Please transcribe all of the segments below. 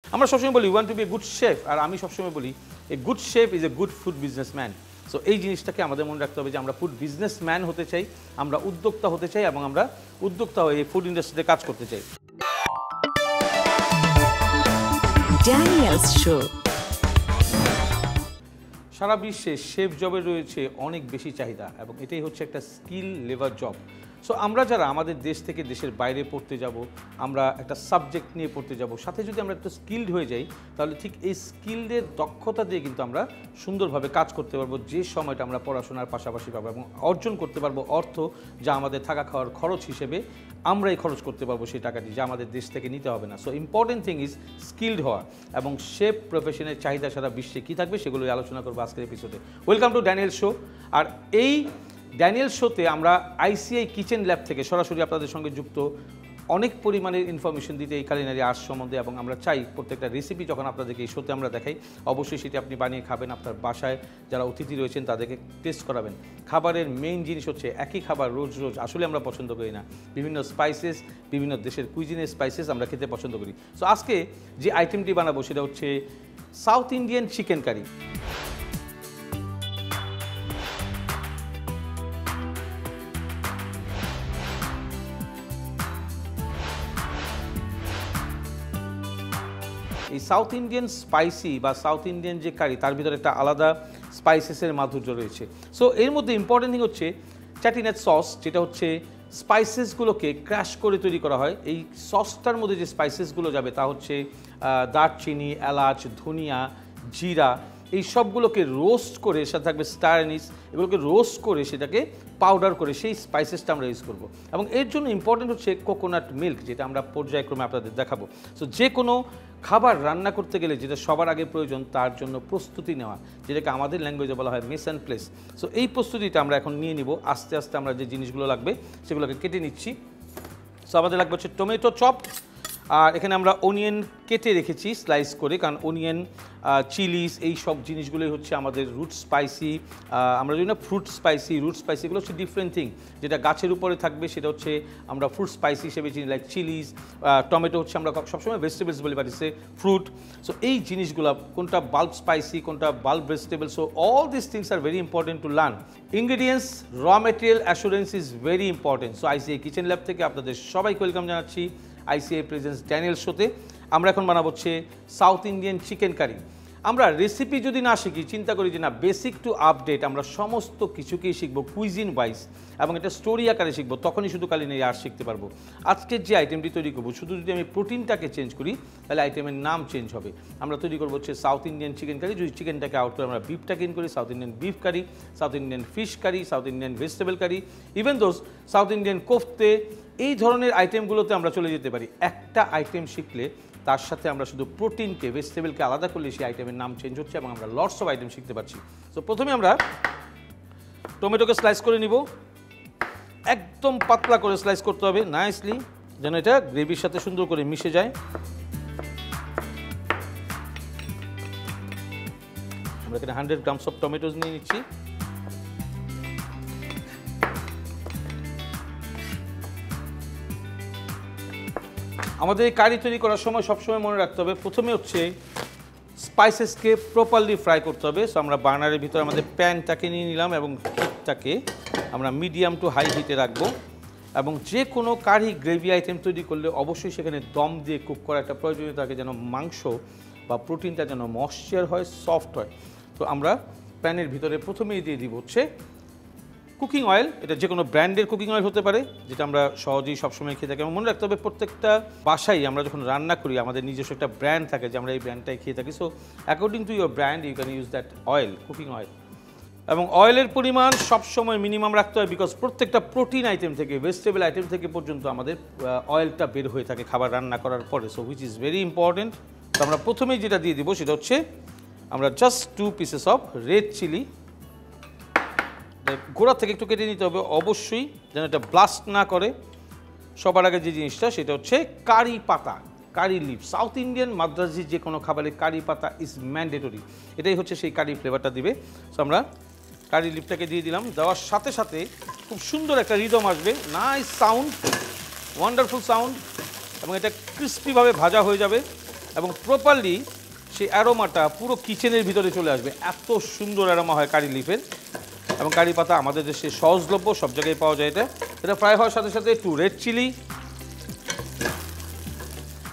আমরা সবসময় বলি want to be a good chef, আর আমি সবসময় বলি a good chef is a good food businessman. So এই জিনিসটাকে আমাদের মনে রাখতে হবে যে আমরা ফুড বিজনেসম্যান হতে চাই, আমরা উদ্যোক্তা হতে চাই এবং আমরা উদ্যোক্তা হয়ে এই ফুড ইন্ডাস্ট্রিতে কাজ করতে চাই। Daniels show. সারা বিশ্বে শেফ জবের রয়েছে অনেক বেশি চাহিদা এবং এটাই হচ্ছে একটা স্কিল লেবার জব। সো আমরা যারা আমাদের দেশ থেকে দেশের বাইরে পড়তে যাব, আমরা একটা সাবজেক্ট নিয়ে পড়তে যাব, সাথে যদি আমরা একটু স্কিলড হয়ে যাই তাহলে ঠিক এই স্কিলডের দক্ষতা দিয়ে কিন্তু আমরা সুন্দরভাবে কাজ করতে পারবো, যে সময়টা আমরা পড়াশোনার পাশাপাশি পাবো এবং অর্জন করতে পারবো অর্থ, যা আমাদের থাকা খাওয়ার খরচ হিসেবে আমরাই খরচ করতে পারবো সেই টাকাটি, যা আমাদের দেশ থেকে নিতে হবে না। So important thing is skilled হওয়া এবং শেফ প্রফেশনের চাহিদা সারা বিশ্বে কী থাকবে সেগুলোই আলোচনা করবো আজকের এপিসোডে। Welcome to Daniel show. আর এই ড্যানিয়েল শোতে আমরা আইসিআই কিচেন ল্যাব থেকে সরাসরি আপনাদের সঙ্গে যুক্ত, অনেক পরিমাণের ইনফরমেশন দিতে এই কালিনারি আর্টস সম্বন্ধে, এবং আমরা চাই প্রত্যেকটা রেসিপি যখন আপনাদেরকে এই শোতে আমরা দেখাই অবশ্যই সেটি আপনি বানিয়ে খাবেন, আপনার বাসায় যারা অতিথি রয়েছেন তাদেরকে টেস্ট করাবেন। খাবারের মেইন জিনিস হচ্ছে একই খাবার রোজ রোজ আসলে আমরা পছন্দ করি না, বিভিন্ন স্পাইসেস, বিভিন্ন দেশের কুইজিনের স্পাইসেস আমরা খেতে পছন্দ করি। সো আজকে যে আইটেমটি বানাবো সেটা হচ্ছে সাউথ ইন্ডিয়ান চিকেন কারি। এই সাউথ ইন্ডিয়ান স্পাইসি বা সাউথ ইন্ডিয়ান যে কারি, তার ভিতরে একটা আলাদা স্পাইসেসের মাধুর্য রয়েছে। সো এর মধ্যে ইম্পর্টেন্ট থিং হচ্ছে চ্যাটিনেট সস, যেটা হচ্ছে স্পাইসেসগুলোকে ক্র্যাশ করে তৈরি করা হয়। এই সসটার মধ্যে যে স্পাইসেসগুলো যাবে তা হচ্ছে দারচিনি, এলাচ, ধনিয়া, জিরা, এই সবগুলোকে রোস্ট করে, সাথে থাকবে স্টার অ্যানিস, এগুলোকে রোস্ট করে সেটাকে পাউডার করে সেই স্পাইসেসটা আমরা ইউজ করব। এবং এর জন্য ইম্পর্টেন্ট হচ্ছে কোকোনাট মিল্ক, যেটা আমরা পর্যায়ক্রমে আপনাদের দেখাবো। সো যে কোনো খাবার রান্না করতে গেলে যেটা সবার আগে প্রয়োজন, তার জন্য প্রস্তুতি নেওয়া, যেটাকে আমাদের ল্যাঙ্গুয়েজে বলা হয় মেস অ্যান্ড প্লেস। সো এই প্রস্তুতিটা আমরা এখন নিয়ে নিব। আস্তে আস্তে আমরা যে জিনিসগুলো লাগবে সেগুলোকে কেটে নিচ্ছি। সো আমাদের লাগবে হচ্ছে টমেটো চপ, আর এখানে আমরা অনিয়ন কেটে রেখেছি স্লাইস করে, কারণ অনিয়ন, চিলিস, এই সব জিনিসগুলোই হচ্ছে আমাদের রুট স্পাইসি। আমরা যদি না ফ্রুট স্পাইসি, রুট স্পাইসি, এগুলো হচ্ছে ডিফারেন্ট থিং। যেটা গাছের উপরে থাকবে সেটা হচ্ছে আমরা ফ্রুট স্পাইসি হিসেবে চিনি, লাইক চিলিস। টমেটো হচ্ছে আমরা সবসময় ভেজিটেবলস বলে পারি, সে ফ্রুট। সো এই জিনিসগুলো কোনটা বাল্ব স্পাইসি, কোনটা bulb vegetable, so all this things are very important to learn. Ingredients, র material assurance is very important. So ICI kitchen lab থেকে আপনাদের সবাইকে ওয়েলকাম জানাচ্ছি আইসিআই প্রেজেন্স ড্যানিয়েল শোতে। আমরা এখন বানাবো হচ্ছে সাউথ ইন্ডিয়ান চিকেন কারি। আমরা রেসিপি যদি না শিখি, চিন্তা করি যে না বেসিক টু আপডেট আমরা সমস্ত কিছুকেই শিখবো কুইজিন ওয়াইজ, এবং এটা স্টোরি আকারে শিখবো, তখনই শুধু কালিনারি আর্ট শিখতে পারবো। আজকের যে আইটেমটি তৈরি করবো, শুধু যদি আমি প্রোটিনটাকে চেঞ্জ করি তাহলে আইটেমের নাম চেঞ্জ হবে। আমরা তৈরি করবো হচ্ছে সাউথ ইন্ডিয়ান চিকেন কারি। যদি চিকেনটাকে আউট করে আমরা বিফটাকে ইন করি, south Indian beef curry, south Indian fish curry, south Indian vegetable curry, even those south Indian কোফতে, এই ধরনের আইটেমগুলোতে আমরা চলে যেতে পারি। একটা আইটেম শিখলে তার সাথে আমরা শুধু প্রোটিনকে, ভেজিটেবলকে আলাদা করলে সেই আইটেমের নাম চেঞ্জ হচ্ছে এবং আমরা লটস অফ আইটেম শিখতে পারছি। সো প্রথমে আমরা টমেটোকে স্লাইস করে নিব, একদম পাতলা করে স্লাইস করতে হবে নাইসলি, যেন এটা গ্রেভির সাথে সুন্দর করে মিশে যায়। আমরা এখানে 100 গ্রামস অফ টমেটোজ নিয়ে নিচ্ছি। আমাদের এই কারি তৈরি করার সময় সবসময় মনে রাখতে হবে, প্রথমে হচ্ছে স্পাইসেসকে প্রপারলি ফ্রাই করতে হবে। সো আমরা বার্নারের ভিতরে আমাদের প্যানটাকে নিয়ে নিলাম এবং হিটটাকে আমরা মিডিয়াম টু হাই হিটে রাখবো। এবং যে কোনো কারি গ্রেভি আইটেম তৈরি করলে অবশ্যই সেখানে দম দিয়ে কুক করা একটা প্রয়োজনীয়তা থাকে, যেন মাংস বা প্রোটিনটা যেন ময়েশ্চার হয়, সফট হয়। তো আমরা প্যানের ভিতরে প্রথমেই দিয়ে দিব হচ্ছে কুকিং অয়েল। এটা যে কোনো ব্র্যান্ডের কুকিং অয়েল হতে পারে, যেটা আমরা সহজেই সবসময় খেয়ে থাকি। এবং মনে রাখতে হবে প্রত্যেকটা বাসায় আমরা যখন রান্না করি আমাদের নিজস্ব একটা ব্র্যান্ড থাকে যে আমরা এই ব্র্যান্ডটাই খেয়ে থাকি। So according to your brand you can use that oil, cooking oil. এবং অয়েলের পরিমাণ সবসময় মিনিমাম রাখতে হয়, বিকজ প্রত্যেকটা প্রোটিন আইটেম থেকে, ভেজিটেবল আইটেম থেকে পর্যন্ত আমাদের অয়েলটা বের হয়ে থাকে খাবার রান্না করার পরে। So which is very important. তো আমরা প্রথমেই যেটা দিয়ে দিব সেটা হচ্ছে আমরা just 2 pieces of red chilli. গোড়া থেকে একটু কেটে নিতে হবে অবশ্যই, যেন এটা ব্লাস্ট না করে। সবার আগে যে জিনিসটা সেটা হচ্ছে কারি পাতা, কারি লিভ। সাউথ ইন্ডিয়ান মাদ্রাজি যে কোনো খাবারে কারি পাতা ইজ ম্যান্ডেটরি, এটাই হচ্ছে সেই কারি ফ্লেভারটা দিবে। সো আমরা কারি লিভটাকে দিয়ে দিলাম, দেওয়ার সাথে সাথে খুব সুন্দর একটা রিদম আসবে, নাইস সাউন্ড, ওয়ান্ডারফুল সাউন্ড, এবং এটা ক্রিস্পিভাবে ভাজা হয়ে যাবে। এবং প্রপারলি সেই অ্যারোমাটা পুরো কিচেনের ভিতরে চলে আসবে। এত সুন্দর অ্যারোমা হয় কারি লিফের। এবং কারি পাতা আমাদের দেশে সহজলভ্য, সব জায়গায় পাওয়া যায়। এটা ফ্রাই হওয়ার সাথে সাথে একটু রেড চিলি।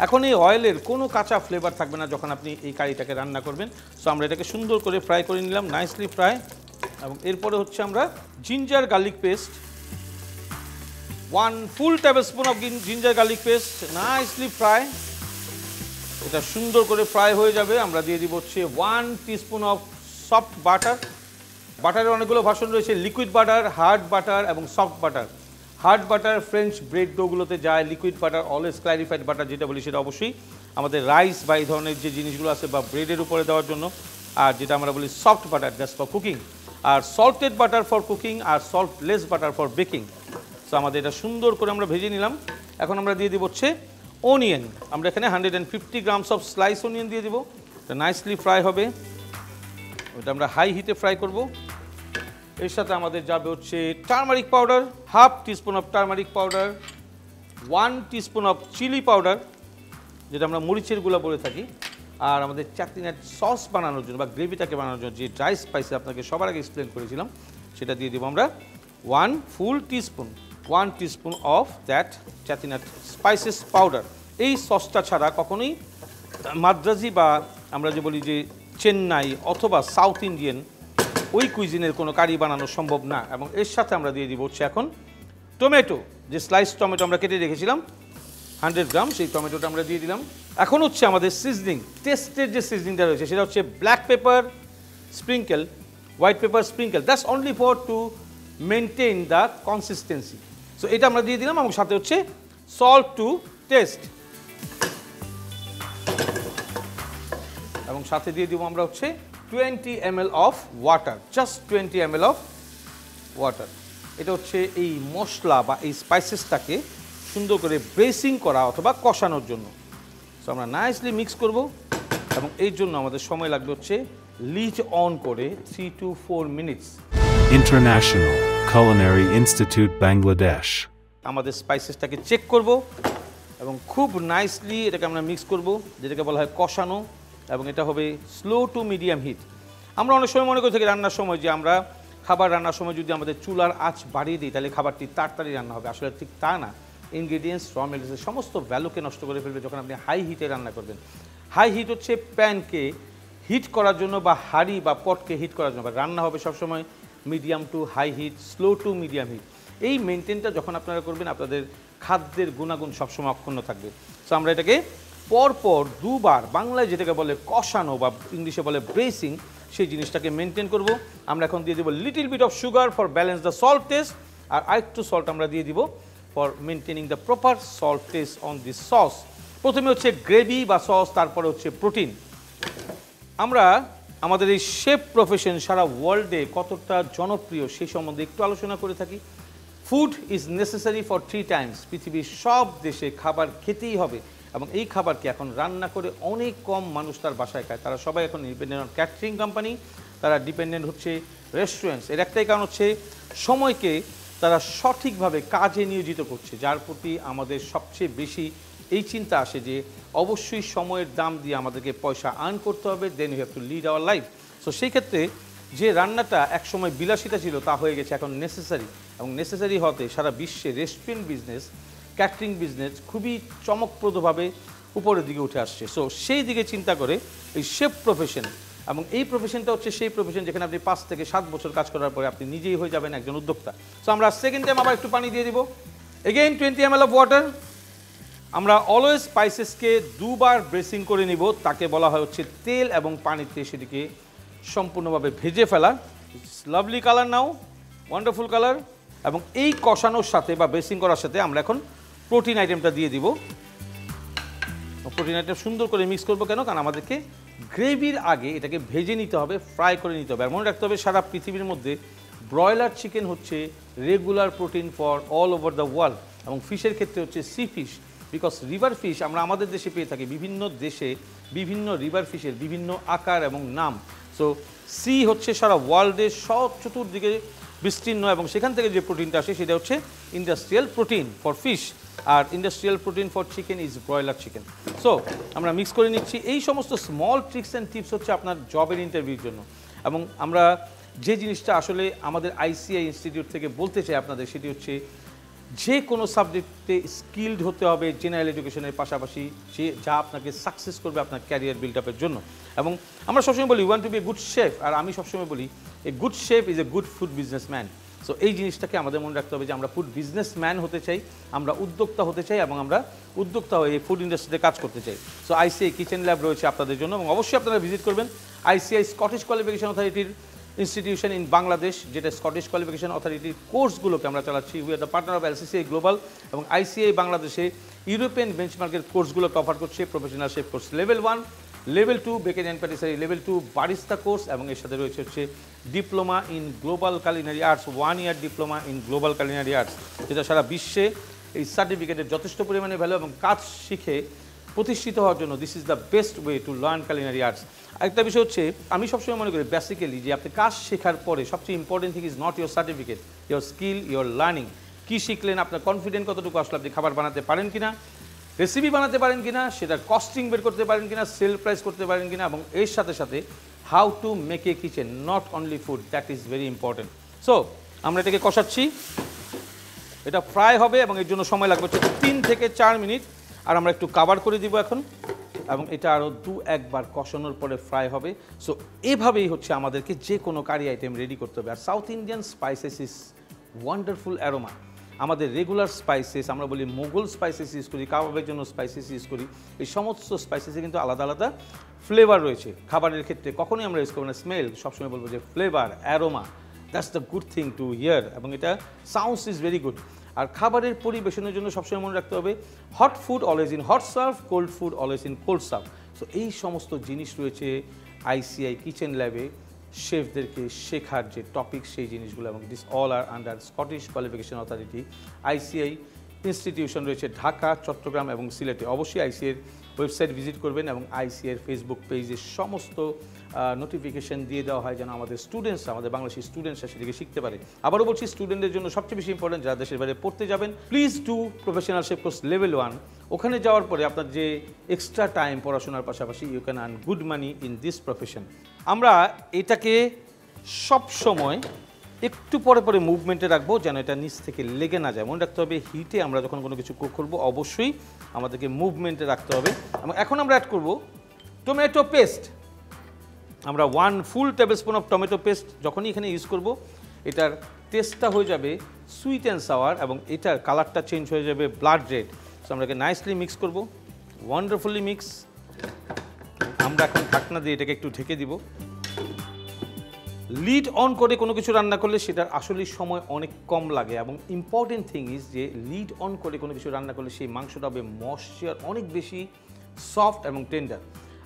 এখন এই অয়েলের কোনো কাঁচা ফ্লেভার থাকবে না যখন আপনি এই কারিটাকে রান্না করবেন। সো আমরা এটাকে সুন্দর করে ফ্রাই করে নিলাম, নাইসলি ফ্রাই। এবং এরপরে হচ্ছে আমরা ginger garlic paste, 1 full tablespoon of ginger garlic paste, nicely fry. এটা সুন্দর করে ফ্রাই হয়ে যাবে। আমরা দিয়ে দিব হচ্ছে 1 টিস্পুন অফ সফট বাটার। বাটারের অনেকগুলো ভার্সন রয়েছে, লিকুইড বাটার, হার্ড বাটার এবং soft butter. Hard butter French bread ডোগুলোতে যায়, liquid butter always clarified butter যেটা বলি সেটা অবশ্যই আমাদের রাইস বা এই ধরনের যে জিনিসগুলো আছে বা ব্রেডের উপরে দেওয়ার জন্য। আর যেটা আমরা বলি soft butter, that's for cooking. আর সল্টেড বাটার ফর কুকিং, আর saltless butter for baking. So আমাদের এটা সুন্দর করে আমরা ভেজে নিলাম। এখন আমরা দিয়ে দিব হচ্ছে অনিয়ন। আমরা এখানে 150 গ্রামস অফ স্লাইস অনিয়ন দিয়ে দিব। এটা নাইসলি ফ্রাই হবে, ওটা আমরা হাই হিটে ফ্রাই করব। এর সাথে আমাদের যাবে হচ্ছে turmeric powder, 1/2 teaspoon of turmeric powder, 1 teaspoon of chilli powder যেটা আমরা মরিচের গুঁড়া বলে থাকি। আর আমাদের চাটনির সস বানানোর জন্য বা গ্রেভিটাকে বানানোর জন্য যে ড্রাই স্পাইসি আপনাকে সবার আগে এক্সপ্লেন করেছিলাম সেটা দিয়ে দিব আমরা 1 full teaspoon, 1 teaspoon of that চাটনির স্পাইসেস পাউডার। এই সসটা ছাড়া কখনোই মাদ্রাজি বা আমরা যে বলি যে চেন্নাই অথবা সাউথ ইন্ডিয়ান ওই কুইজিনের কোনো কারি বানানো সম্ভব না। এবং এর সাথে আমরা দিয়ে দিব হচ্ছে এখন টমেটো, যে স্লাইস টমেটো আমরা কেটে রেখেছিলাম 100 গ্রাম, সেই টমেটোটা আমরা দিয়ে দিলাম। এখন হচ্ছে আমাদের সিজনিং, টেস্টের যে সিজনিংটা রয়েছে সেটা হচ্ছে black pepper sprinkle, white paper sprinkle, that's only for to maintain the consistency. So এটা আমরা দিয়ে দিলাম এবং সাথে হচ্ছে সল্ট টু টেস্ট। এবং সাথে দিয়ে দিব আমরা হচ্ছে 20 ml of water, just 20 ml of water. এটা হচ্ছে এই মশলা বা এই স্পাইসেসটাকে সুন্দর করে ব্রেসিং করা অথবা কষানোর জন্য। সো আমরা নাইসলি মিক্স করব এবং এর জন্য আমাদের সময় লাগবে হচ্ছে লিড অন করে 3 to 4 minutes. International Culinary Institute, Bangladesh. আমাদের স্পাইসেসটাকে চেক করব এবং খুব নাইসলি এটাকে আমরা মিক্স করব, যেটাকে বলা হয় কষানো। এবং এটা হবে স্লো টু মিডিয়াম হিট। আমরা অনেক সময় মনে করে থাকি রান্নার সময় যে আমরা খাবার রান্নার সময় যদি আমাদের চুলার আঁচ বাড়িয়ে দিই তাহলে খাবারটি তাড়াতাড়ি রান্না হবে। আসলে ঠিক তা না। ইনগ্রেডিয়েন্টস, র মেটেরিয়ালসের সমস্ত ভ্যালুকে নষ্ট করে ফেলবে যখন আপনি হাই হিটে রান্না করবেন। হাই হিট হচ্ছে প্যানকে হিট করার জন্য বা হাঁড়ি বা পটকে হিট করার জন্য। বা রান্না হবে সবসময় medium to high heat, slow to medium heat. এই মেনটেনটা যখন আপনারা করবেন আপনাদের খাদ্যের গুণাগুণ সবসময় অক্ষুণ্ণ থাকবে। সো আমরা এটাকে পরপর দুবার, বাংলায় যেটাকে বলে কষানো বা ইংলিশে বলে ব্রেসিং, সেই জিনিসটাকে মেনটেন করব। আমরা এখন দিয়ে দেবো little bit of sugar for balance the salt taste, আর আরেকটু সল্ট আমরা দিয়ে দিব for maintaining the proper salt taste on this sauce. প্রথমে হচ্ছে গ্রেভি বা সস, তারপরে হচ্ছে প্রোটিন। আমরা আমাদের এই শেফ প্রফেশন সারা ওয়ার্ল্ডে কতটা জনপ্রিয় সেই সম্বন্ধে একটু আলোচনা করে থাকি। Food is necessary for 3 Times. পৃথিবীর সব দেশে খাবার খেতেই হবে এবং এই খাবারকে এখন রান্না করে অনেক কম মানুষ তার বাসায় খায়। তারা সবাই এখন ডিপেন্ডেন্ট অন ক্যাটারিং কোম্পানি, তারা ডিপেন্ডেন্ট হচ্ছে রেস্টুরেন্টস। এর একটাই কারণ হচ্ছে সময়কে তারা সঠিকভাবে কাজে নিয়োজিত করছে, যার প্রতি আমাদের সবচেয়ে বেশি এই চিন্তা আসে যে অবশ্যই সময়ের দাম দিয়ে আমাদেরকে পয়সা আর্ন করতে হবে, then you have to lead our life. So সেই ক্ষেত্রে যে রান্নাটা একসময় বিলাসিতা ছিল তা হয়ে গেছে এখন নেসেসারি। এবং নেসেসারি হতে সারা বিশ্বে রেস্টুরেন্ট বিজনেস, ক্যাটারিং বিজনেস খুবই চমকপ্রদভাবে উপরের দিকে উঠে আসছে। সো সেই দিকে চিন্তা করে এই শেফ প্রফেশন, এবং এই প্রফেশনটা হচ্ছে সেই প্রফেশন যেখানে আপনি 5 থেকে 7 বছর কাজ করার পরে আপনি নিজেই হয়ে যাবেন একজন উদ্যোক্তা। সো আমরা সেকেন্ড টাইম আবার একটু পানি দিয়ে দিব, এগেইন 20 ml অফ ওয়াটার। আমরা অলওয়েজ স্পাইসেসকে দুবার ব্রেসিং করে নিব, তাকে বলা হয় হচ্ছে তেল এবং পানিতে সেটিকে সম্পূর্ণভাবে ভেজে ফেলা। লাভলি কালার নাও, ওয়ান্ডারফুল কালার। এবং এই কষানোর সাথে বা ব্রেসিং করার সাথে আমরা এখন প্রোটিন আইটেমটা দিয়ে দিব। প্রোটিন আইটেম সুন্দর করে মিক্স করবো কেন? কারণ আমাদেরকে গ্রেভির আগে এটাকে ভেজে নিতে হবে, ফ্রাই করে নিতে হবে। আর মনে রাখতে হবে সারা পৃথিবীর মধ্যে ব্রয়লার চিকেন হচ্ছে regular protein for all over the world, এবং ফিশের ক্ষেত্রে হচ্ছে C fish, because river fish আমরা আমাদের দেশে পেয়ে থাকি। বিভিন্ন দেশে বিভিন্ন রিভার ফিশের বিভিন্ন আকার এবং নাম। সো সি হচ্ছে সারা ওয়ার্ল্ডের সব চতুর্দিকে বিস্তীর্ণ, এবং সেখান থেকে যে প্রোটিনটা আসে সেটা হচ্ছে ইন্ডাস্ট্রিয়াল প্রোটিন ফর ফিশ। আর industrial protein for chicken is broiler chicken. So আমরা মিক্স করে নিচ্ছি। এই সমস্ত স্মল ট্রিক্স অ্যান্ড টিপস হচ্ছে আপনার জবের ইন্টারভিউর জন্য। এবং আমরা যে জিনিসটা আসলে আমাদের আইসিআই ইনস্টিটিউট থেকে বলতে চাই আপনাদের, সেটি হচ্ছে যে কোনো সাবজেক্টে স্কিলড হতে হবে জেনারেল এডুকেশনের পাশাপাশি, যা আপনাকে সাকসেস করবে আপনার ক্যারিয়ার বিল্ড আপের জন্য। এবং আমরা সবসময় বলি want to be a good chef, আর আমি সবসময় বলি a good chef is a good food businessman. So এই জিনিসটাকে আমাদের মনে রাখতে হবে যে আমরা ফুড বিজনেসম্যান হতে চাই, আমরা উদ্যোক্তা হতে চাই, এবং আমরা উদ্যোক্তা হয়ে এই ফুড ইন্ডাস্ট্রিতে কাজ করতে চাই। সো আইসিআই কিচেন ল্যাব রয়েছে আপনাদের জন্য, এবং অবশ্যই আপনারা ভিজিট করবেন আইসিআই স্কটিশ কোয়ালিফিকেশন অথরিটির ইনস্টিটিউশন ইন বাংলাদেশ, যেটা স্কটিশ কোয়ালিফিকেশন অথরিটির কোর্সগুলোকে আমরা চালাচ্ছি। We are the partner of LCCI global, এবং আইসিআই বাংলাদেশে ইউরোপিয়ান বেঞ্চমার্কের কোর্সগুলোকে অফার করছে। Professional chef course level 1, level 2 baking and patisserie, level 2 barista course, এবং এর সাথে রয়েছে হচ্ছে diploma in global culinary arts, 1 year diploma in global culinary arts, যেটা সারা বিশ্বে এই সার্টিফিকেটের যথেষ্ট পরিমাণে ভ্যালু, এবং কাজ শিখে প্রতিষ্ঠিত হওয়ার জন্য this is the best way to learn culinary arts. আরেকটা বিষয় হচ্ছে, আমি সবসময় মনে করি বেসিক্যালি যে আপনি কাজ শেখার পরে সবচেয়ে important thing is not your certificate, your skill, your learning. কী শিখলেন, আপনার কনফিডেন্ট কতটুকু আসলে, আপনি খাবার বানাতে পারেন কিনা, রেসিপি বানাতে পারেন কিনা, সেটার কস্টিং বের করতে পারেন কিনা, সেল প্রাইস করতে পারেন কিনা, এবং এর সাথে সাথে how to make a kitchen, not only food, that is very important. So আমরা এটাকে কষাচ্ছি, এটা ফ্রাই হবে এবং এর জন্য সময় লাগবে হচ্ছে 3 থেকে 4 মিনিট। আর আমরা একটু কাভার করে দিব এখন, এবং এটা আরও 2-1 বার কষানোর পরে ফ্রাই হবে। সো এভাবেই হচ্ছে আমাদেরকে যে কোনো কারি আইটেম রেডি করতে হবে। আর south Indian spices is wonderful aroma. আমাদের রেগুলার স্পাইসেস, আমরা বলি মোগল স্পাইসেস ইউজ করি, কাবাবের জন্য স্পাইসেস ইউজ করি, এই সমস্ত স্পাইসেসে কিন্তু আলাদা আলাদা ফ্লেভার রয়েছে। খাবারের ক্ষেত্রে কখনোই আমরা ইউজ করবো না স্মেল, সবসময় বলবো যে flavour, aroma, that's the good thing to here, এবং এটা সাউন্ডস ইজ ভেরি গুড। আর খাবারের পরিবেশনের জন্য সবসময় মনে রাখতে হবে hot food always in hot serve, cold food always in cold serve. So এই সমস্ত জিনিস রয়েছে আইসিআই কিচেন ল্যাবে শেফদেরকে শেখার যে টপিক, সেই জিনিসগুলো, এবং this all are under Scottish qualification authority. ICI institution রয়েছে ঢাকা, চট্টগ্রাম এবং সিলেটে। অবশ্যই আইসিআইয়ের ওয়েবসাইট ভিজিট করবেন, এবং আইসিআইয়ের ফেসবুক পেজে সমস্ত নোটিফিকেশন দিয়ে দেওয়া হয় যেন আমাদের স্টুডেন্টসরা, আমাদের বাংলাদেশি স্টুডেন্টসরা সেটিকে শিখতে পারে। আবারও বলছি, স্টুডেন্টদের জন্য সবচেয়ে বেশি ইম্পর্টেন্ট যারা দেশের বাইরে পড়তে যাবেন, please do professional chef course level 1। ওখানে যাওয়ার পরে আপনার যে এক্সট্রা টাইম পড়াশোনার পাশাপাশি you can earn good money in this profession. আমরা এটাকে সব সময় একটু পরে পরে মুভমেন্টে রাখবো যেন এটা নিচ থেকে লেগে না যায়। মনে রাখতে হবে হিটে আমরা যখন কোনো কিছু কুক করবো অবশ্যই আমাদেরকে মুভমেন্টে রাখতে হবে। এবং এখন আমরা অ্যাড করব টমেটো পেস্ট। আমরা 1 full tablespoon of tomato paste যখনই এখানে ইউজ করব, এটার টেস্টটা হয়ে যাবে সুইট অ্যান্ড সাওয়ার, এবং এটার কালারটা চেঞ্জ হয়ে যাবে ব্লাড রেড। সো আমরা এটাকে নাইসলি মিক্স করব, ওয়ান্ডারফুলি মিক্স। আমরা এখন ঢাকনা দিয়ে এটাকে একটু ঢেকে দিব। লিড অন করে কোনো কিছু রান্না করলে সেটার আসলে সময় অনেক কম লাগে, এবং ইম্পর্টেন্ট থিং ইজ যে লিড অন করে কোনো কিছু রান্না করলে সেই মাংসটা হবে ময়েশ্চার অনেক বেশি সফট এবং টেন্ডার।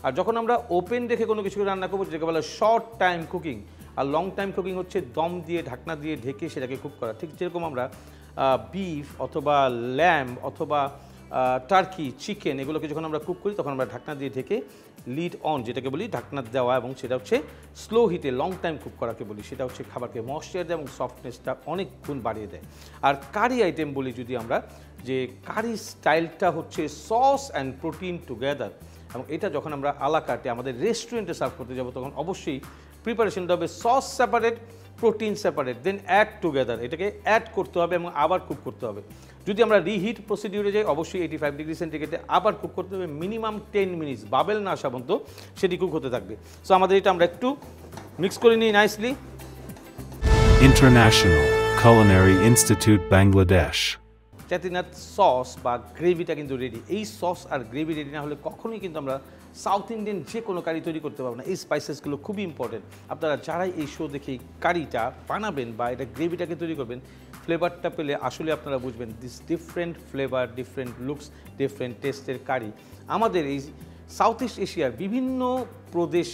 আর যখন আমরা ওপেন রেখে কোনো কিছু রান্না করবো, যেটাকে বলে শর্ট টাইম কুকিং, আর লং টাইম কুকিং হচ্ছে দম দিয়ে ঢাকনা দিয়ে ঢেকে সেটাকে কুক করা। ঠিক যেরকম আমরা বিফ অথবা ল্যাম্ব অথবা টার্কি, চিকেন, এগুলোকে যখন আমরা কুক করি তখন আমরা ঢাকনা দিয়ে ঢেকে লিড অন, যেটাকে বলি ঢাকনা দেওয়া, এবং সেটা হচ্ছে স্লো হিটে লং টাইম কুক করাকে বলি। সেটা হচ্ছে খাবারকে ময়েশ্চার দেয় এবং সফটনেসটা অনেক গুণ বাড়িয়ে দেয়। আর কারি আইটেম বলি যদি আমরা, যে কারি স্টাইলটা হচ্ছে সস অ্যান্ড প্রোটিন টুগেদার, এবং এটা যখন আমরা আলা কাটে আমাদের রেস্টুরেন্টে সার্ভ করতে যাব তখন অবশ্যই প্রিপারেশনটা হবে সস সেপারেট, প্রোটিন সেপারেট, দেন অ্যাড টুগেদার। এটাকে অ্যাড করতে হবে এবং আবার কুক করতে হবে। যদি আমরা রিহিট প্রসিডিউরে যাই, অবশ্যই 85 ডিগ্রি সেন্টিগ্রেডে আবার কুক করতে হবে মিনিমাম 10 মিনিটস, বাবেল না আসা পর্যন্ত সেটি কুক হতে থাকবে। সো আমাদের এটা আমরা একটু মিক্স করে নিই nicely. International Culinary Institute, Bangladesh. Chettinad sauce বা গ্রেভিটা কিন্তু রেডি। এই সস আর গ্রেভি রেডি না হলে কখনোই কিন্তু আমরা সাউথ ইন্ডিয়ান যে কোনো কারি তৈরি করতে পারবো না। এই স্পাইসেসগুলো খুবই ইম্পর্টেন্ট। আপনারা যারাই এই শো দেখে কারিটা বানাবেন বা এটা গ্রেভিটাকে তৈরি করবেন, ফ্লেভারটা পেলে আসলে আপনারা বুঝবেন this different flavour, different looks, different টেস্টের কারি। আমাদের এই সাউথ ইস্ট এশিয়ার বিভিন্ন প্রদেশ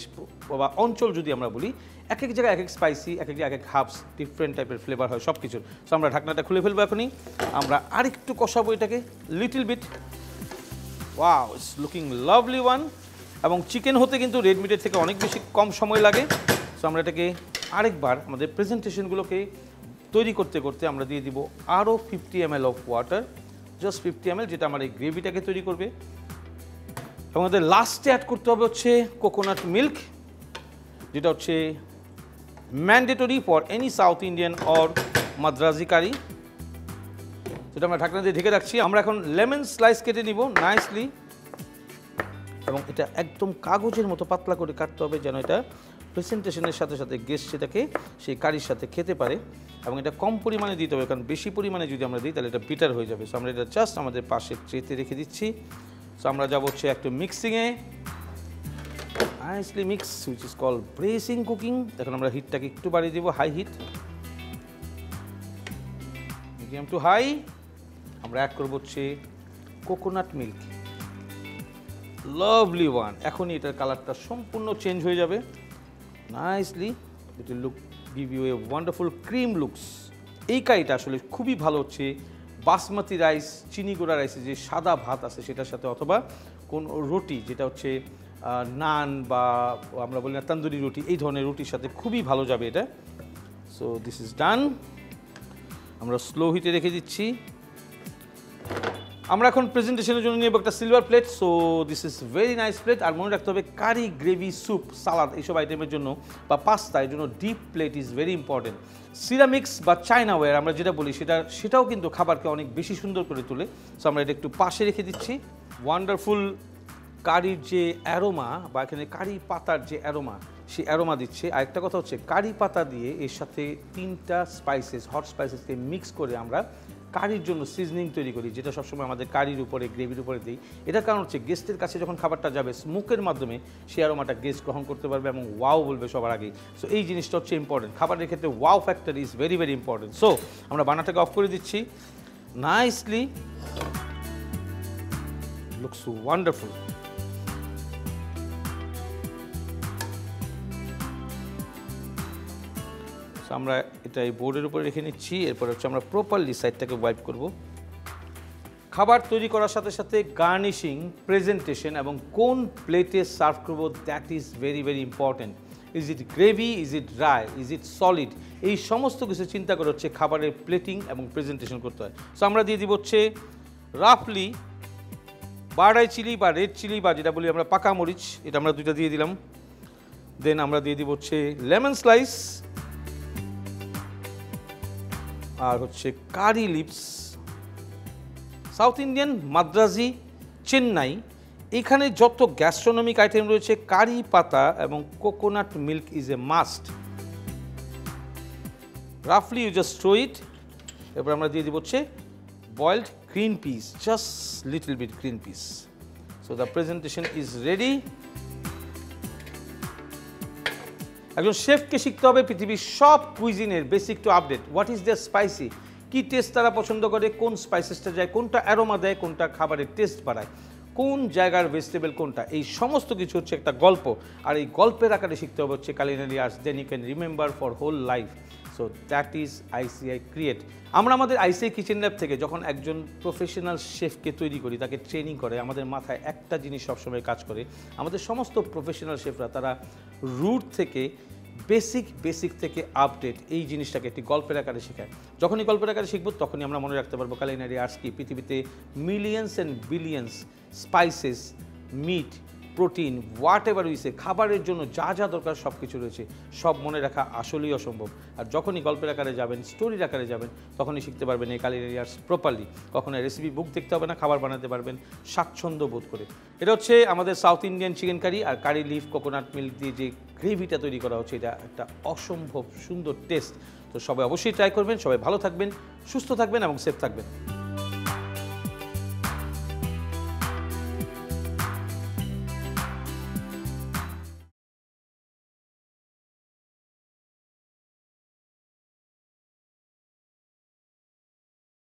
বা অঞ্চল যদি আমরা বলি, এক এক জায়গায় এক এক স্পাইসি, এক এক জায়গায় এক এক হার্বস, ডিফারেন্ট টাইপের ফ্লেভার হয় সব কিছুর। সো আমরা ঢাকনাটা খুলে ফেলবো এখনই। আমরা আরেকটু কষাবো এটাকে little bit. Wow, it's looking lovely one. এবং চিকেন হতে কিন্তু রেড মিটের থেকে অনেক বেশি কম সময় লাগে। সো আমরা এটাকে আরেকবার আমাদের প্রেজেন্টেশনগুলোকে তৈরি করতে করতে আমরা দিয়ে দিব আরও 50 ml of water. Just 50 ml, যেটা আমার এই গ্রেভিটাকে তৈরি করবে। এবং আমাদের লাস্টে অ্যাড করতে হবে হচ্ছে কোকোনাট মিল্ক, যেটা হচ্ছে mandatory for any south Indian or Madrasi curry. যেটা আমরা ঢাকনা দিয়ে ঢেকে রাখছি। আমরা এখন লেমন স্লাইস কেটে নিব নাইসলি, এবং এটা একদম কাগজের মতো পাতলা করে কাটতে হবে, যেন এটা প্রেজেন্টেশনের সাথে সাথে গেস্ট সেটাকে সেই কারির সাথে খেতে পারে। এবং এটা কম পরিমাণে দিতে হবে, কারণ বেশি পরিমাণে যদি আমরা দিই তাহলে এটা বিটার হয়ে যাবে। সো আমরা এটা জাস্ট আমাদের পাশে ট্রেতে রেখে দিচ্ছি। সো আমরা যাব হচ্ছে একটু মিক্সিংয়ে, nicely mix, which is call braising cooking. এখন আমরা হিটটাকে একটু বাড়িয়ে দিব, high heat, medium to high. আমরা অ্যাড করবো হচ্ছে কোকোনাট মিল্ক, লাভলি ওয়ান। এখনই এটার কালারটা সম্পূর্ণ চেঞ্জ হয়ে যাবে nicely, it will look give you a wonderful cream looks. এই কারিটা আসলে খুবই ভালো হচ্ছে বাসমতি রাইস, চিনি গুঁড়া রাইসে যে সাদা ভাত আছে সেটার সাথে, অথবা কোন রুটি যেটা হচ্ছে নান বা আমরা বলি না তন্দুরি রুটি, এই ধরনের রুটির সাথে খুবই ভালো যাবে এটা। So this is done. আমরা স্লো হিটে রেখে দিচ্ছি। আমরা এখন প্রেজেন্টেশনের জন্য নেব একটা silver plate. So this is very nice plate. আর মনে রাখতে হবে কারি, গ্রেভি, স্যুপ, সালাদ এইসব আইটেমের জন্য বা পাস্তা, এর জন্য deep plate is very important. Ceramics বা চায়নাওয়্যার আমরা যেটা বলি সেটাও কিন্তু খাবারকে অনেক বেশি সুন্দর করে তোলে। সো আমরা এটা একটু পাশে রেখে দিচ্ছি। ওয়ান্ডারফুল কারির যে অ্যারোমা বা এখানে কারি পাতার যে অ্যারোমা, সেই অ্যারোমা দিচ্ছে। আরেকটা কথা হচ্ছে কারি পাতা দিয়ে এর সাথে 3টা স্পাইসেস, হট স্পাইসেসকে মিক্স করে আমরা কারির জন্য সিজনিং তৈরি করি, যেটা সবসময় আমাদের কারির উপরে, গ্রেভির উপরে দিই। এটার কারণ হচ্ছে গেস্টের কাছে যখন খাবারটা যাবে স্মোকের মাধ্যমে সেই অ্যারোমাটা গেস্ট গ্রহণ করতে পারবে এবং ওয়াও বলবে সবার আগেই। সো এই জিনিসটা হচ্ছে ইম্পর্টেন্ট, খাবারের ক্ষেত্রে wow factor is very very important. So আমরা বানাটাকে অফ করে দিচ্ছি নাইসলি, লুকস ওয়ান্ডারফুল। আমরা এটা এই বোর্ডের উপরে রেখে নিচ্ছি। এরপর হচ্ছে আমরা প্রপারলি সাইডটাকে ওয়াইপ করব। খাবার তৈরি করার সাথে সাথে গার্নিশিং, প্রেজেন্টেশন এবং কোন প্লেটে সার্ভ করব, that is very very important. Is it gravy, is it dry, is it solid, এই সমস্ত কিছু চিন্তা করে হচ্ছে খাবারের প্লেটিং এবং প্রেজেন্টেশন করতে হয়। সো আমরা দিয়ে দিব হচ্ছে রাফলি বাড়াই চিলি বা রেড চিলি বা যেটা বলি আমরা পাকা মরিচ, এটা আমরা 2টা দিয়ে দিলাম। দেন আমরা দিয়ে দিব হচ্ছে লেমন স্লাইস আর হচ্ছে curry leaves. South Indian, Madrasi, Chennai, এখানে যত গ্যাস্ট্রোনমিক আইটেম রয়েছে কারি পাতা এবং coconut milk is a must. রাফলি ইউ জাস্ট থ্রো ইট। এরপর আমরা দিয়ে দিব হচ্ছে boiled green peas, just little bit green peas. So the presentation is ready. একজন শেফকে শিখতে হবে পৃথিবীর সব কুইজিনের basic to update. What is the spicy, কী টেস্ট তারা পছন্দ করে, কোন স্পাইসেসটা যায়, কোনটা অ্যারোমা দেয়, কোনটা খাবারের টেস্ট বাড়ায়, কোন জায়গার ভেজিটেবল কোনটা, এই সমস্ত কিছু হচ্ছে একটা গল্প। আর এই গল্পের আকারে শিখতে হবে হচ্ছে culinary arts, then you can remember for whole life. So that is ICI create. আমরা আমাদের ICI কিচেন ল্যাব থেকে যখন একজন প্রফেশনাল শেফকে তৈরি করি, তাকে ট্রেনিং করে, আমাদের মাথায় একটা জিনিস সবসময় কাজ করে, আমাদের সমস্ত প্রফেশনাল শেফরা তারা রুট থেকে বেসিক থেকে আপডেট এই জিনিসটাকে একটি গল্পের আকারে শেখায়। যখনই গল্পের আকারে শিখব তখনই আমরা মনে রাখতে পারবো culinary arts কি। পৃথিবীতে millions and billions spices, meat, protein, whatever wise, খাবারের জন্য যা যা দরকার সব কিছু রয়েছে, সব মনে রাখা আসলেই অসম্ভব। আর যখনই গল্পের আকারে যাবেন, স্টোরির আকারে যাবেন, তখনই শিখতে পারবেন এই culinary arts প্রপারলি। কখনো রেসিপি বুক দেখতে হবে না, খাবার বানাতে পারবেন স্বাচ্ছন্দ্য বোধ করে। এটা হচ্ছে আমাদের সাউথ ইন্ডিয়ান চিকেন কারি আর কারি লিফ কোকোনাট মিল্ক দিয়ে যে গ্রেভিটা তৈরি করা হচ্ছে, এটা একটা অসম্ভব সুন্দর টেস্ট। তো সবাই অবশ্যই ট্রাই করবেন। সবাই ভালো থাকবেন, সুস্থ থাকবেন এবং সেফ থাকবেন।